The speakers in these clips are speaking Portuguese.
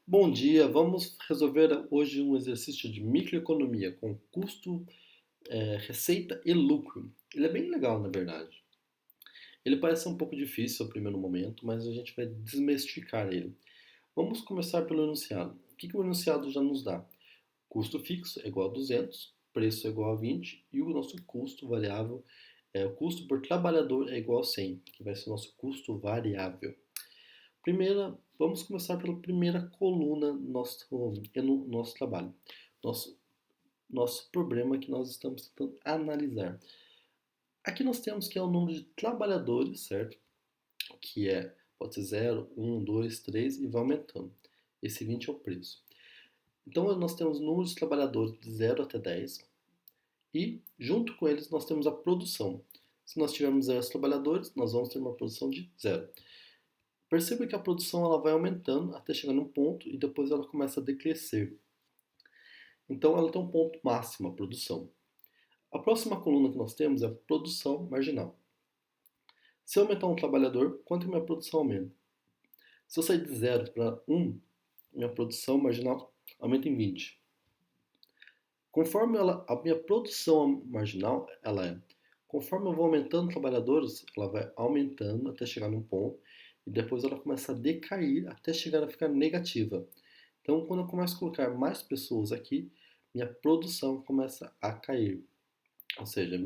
Bom dia, vamos resolver hoje um exercício de microeconomia com custo, receita e lucro. Ele é bem legal, na verdade. Ele parece um pouco difícil ao primeiro momento, mas a gente vai desmistificar ele. Vamos começar pelo enunciado. O que o enunciado já nos dá? Custo fixo é igual a 200, preço é igual a 20 e o nosso custo variável, o custo por trabalhador é igual a 100, que vai ser o nosso custo variável. Vamos começar pela primeira coluna no nosso trabalho. Nosso, nosso problema que nós estamos tentando analisar. Aqui nós temos que é o número de trabalhadores, certo? Pode ser 0, 1, 2, 3 e vai aumentando. Esse 20 é o preço. Então nós temos o número de trabalhadores de 0 até 10 e junto com eles nós temos a produção. Se nós tivermos 0 trabalhadores, nós vamos ter uma produção de 0. Perceba que a produção ela vai aumentando até chegar num ponto e depois ela começa a decrescer. Então ela tem um ponto máximo, a produção. A próxima coluna que nós temos é a produção marginal. Se eu aumentar um trabalhador, quanto que minha produção aumenta? Se eu sair de 0 para 1, minha produção marginal aumenta em 20. A minha produção marginal, conforme eu vou aumentando trabalhadores, ela vai aumentando até chegar num ponto e depois ela começa a decair até chegar a ficar negativa. Então, quando eu começo a colocar mais pessoas aqui, minha produção começa a cair. Ou seja,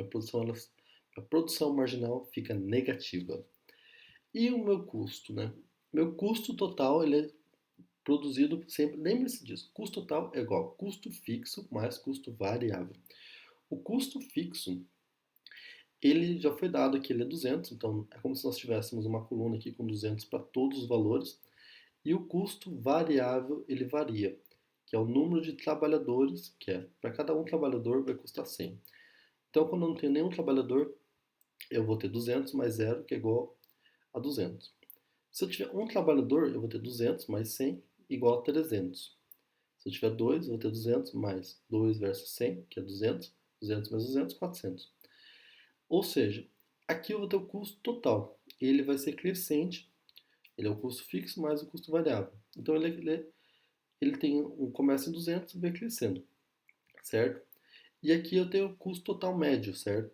a produção marginal fica negativa. E o meu custo, né? Meu custo total, ele é produzido sempre, lembre-se disso, custo total é igual a custo fixo mais custo variável. O custo fixo, ele já foi dado aqui, ele é 200, então é como se nós tivéssemos uma coluna aqui com 200 para todos os valores, e o custo variável, ele varia, que é o número de trabalhadores, que é, para cada um trabalhador vai custar 100. Então, quando eu não tenho nenhum trabalhador, eu vou ter 200 mais 0, que é igual a 200. Se eu tiver um trabalhador, eu vou ter 200 mais 100, igual a 300. Se eu tiver dois, eu vou ter 200 mais 2 versus 100, que é 200. 200 mais 200, 400. Ou seja, aqui eu vou ter o custo total. Ele vai ser crescente. Ele é o custo fixo mais o custo variável. Então ele tem começa em 200 e vai crescendo, certo? E aqui eu tenho o custo total médio, certo?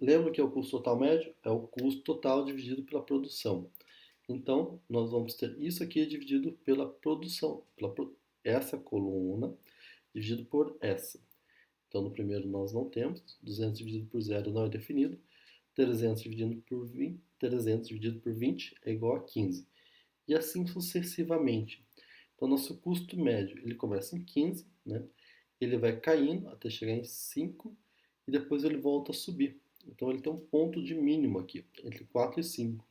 Lembra que é o custo total médio? É o custo total dividido pela produção. Então, nós vamos ter isso aqui dividido pela produção, essa coluna dividido por essa. Então, no primeiro nós não temos, 200 dividido por 0 não é definido, 300 dividido por 20 é igual a 15. E assim sucessivamente. Então, nosso custo médio, ele começa em 15, né? Ele vai caindo até chegar em 5 e depois ele volta a subir. Então, ele tem um ponto de mínimo aqui, entre 4 e 5.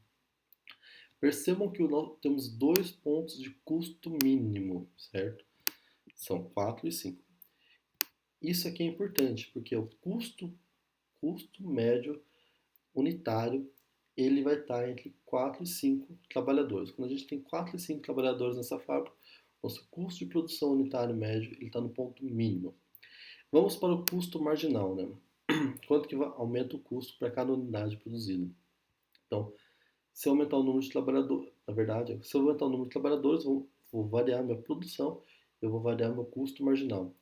Percebam que nós temos dois pontos de custo mínimo, certo? São 4 e 5. Isso aqui é importante, porque o custo médio unitário, ele vai estar entre 4 e 5 trabalhadores. Quando a gente tem 4 e 5 trabalhadores nessa fábrica, nosso custo de produção unitário médio está no ponto mínimo. Vamos para o custo marginal, né? Quanto que aumenta o custo para cada unidade produzida. Então, se eu aumentar o número de trabalhadores, na verdade, se eu aumentar o número de trabalhadores, vou variar minha produção, eu vou variar meu custo marginal.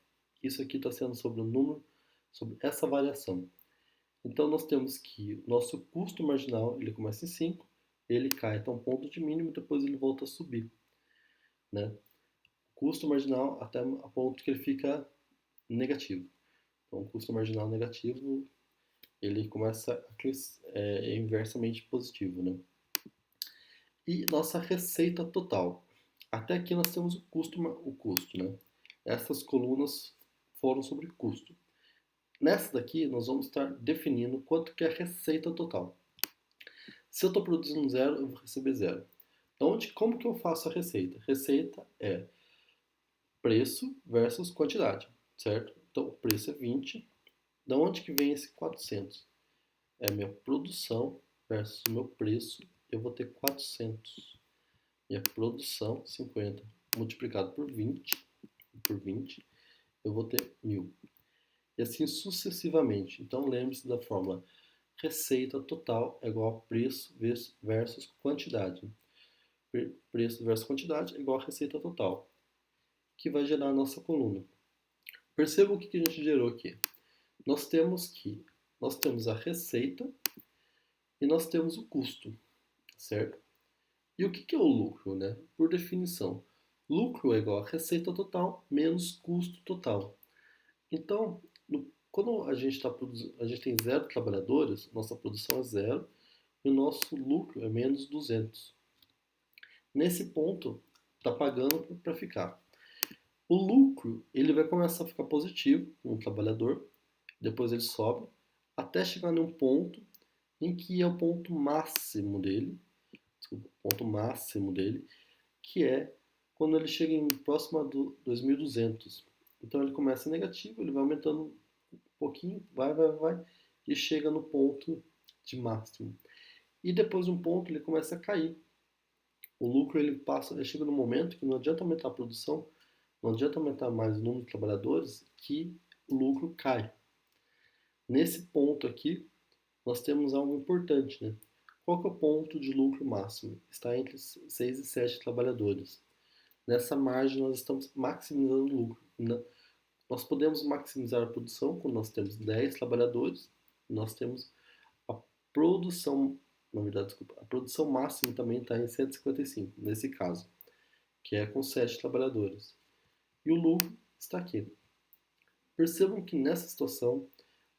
Isso aqui está sendo sobre o número, sobre essa variação. Então nós temos que o nosso custo marginal, ele começa em 5, ele cai até um ponto de mínimo, depois ele volta a subir, né? Custo marginal até a ponto que ele fica negativo. Então o custo marginal negativo, ele começa a crescer, inversamente positivo, né? E nossa receita total. Até aqui nós temos o custo, né? Essas colunas foram sobre custo. Nessa daqui nós vamos estar definindo quanto que é a receita total. Se eu estou produzindo zero, eu vou receber zero. Então, como que eu faço a receita? Receita é preço versus quantidade, certo? Então, o preço é 20. Da onde que vem esse 400? É minha produção versus o meu preço. Eu vou ter 400. Minha produção, 50, multiplicado por 20, eu vou ter 1000. E assim sucessivamente. Então, lembre-se da fórmula receita total é igual a preço versus quantidade. preço versus quantidade é igual a receita total, que vai gerar a nossa coluna. Perceba o que a gente gerou aqui. Nós temos a receita e nós temos o custo, certo? E o que é o lucro, né? Por definição, lucro é igual a receita total menos custo total. Então, quando a gente a gente tem 0 trabalhadores, nossa produção é zero e o nosso lucro é menos 200. Nesse ponto, está pagando para ficar. O lucro ele vai começar a ficar positivo com o trabalhador, depois ele sobe, até chegar num ponto em que é o ponto máximo dele, desculpa, ponto máximo dele, que é quando ele chega em próximo a 2.200. Então ele começa negativo, ele vai aumentando um pouquinho, vai, e chega no ponto de máximo. E depois de um ponto ele começa a cair. O lucro ele chega no momento que não adianta aumentar a produção, não adianta aumentar mais o número de trabalhadores, que o lucro cai. Nesse ponto aqui, nós temos algo importante, né? Qual que é o ponto de lucro máximo? Está entre 6 e 7 trabalhadores. Nessa margem, nós estamos maximizando o lucro. Nós podemos maximizar a produção quando nós temos 10 trabalhadores. Nós temos a produção, na verdade, desculpa, a produção máxima também está em 155, nesse caso, que é com 7 trabalhadores. E o lucro está aqui. Percebam que nessa situação,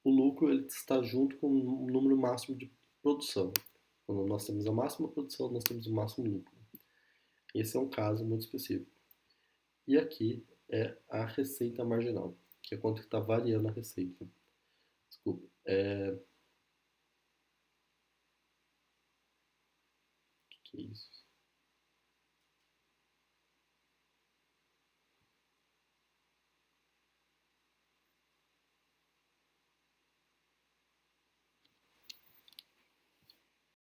o lucro ele está junto com o número máximo de produção. Quando nós temos a máxima produção, nós temos o máximo lucro. Esse é um caso muito específico. E aqui é a receita marginal, que é quanto está variando a receita. Desculpa. O que é isso?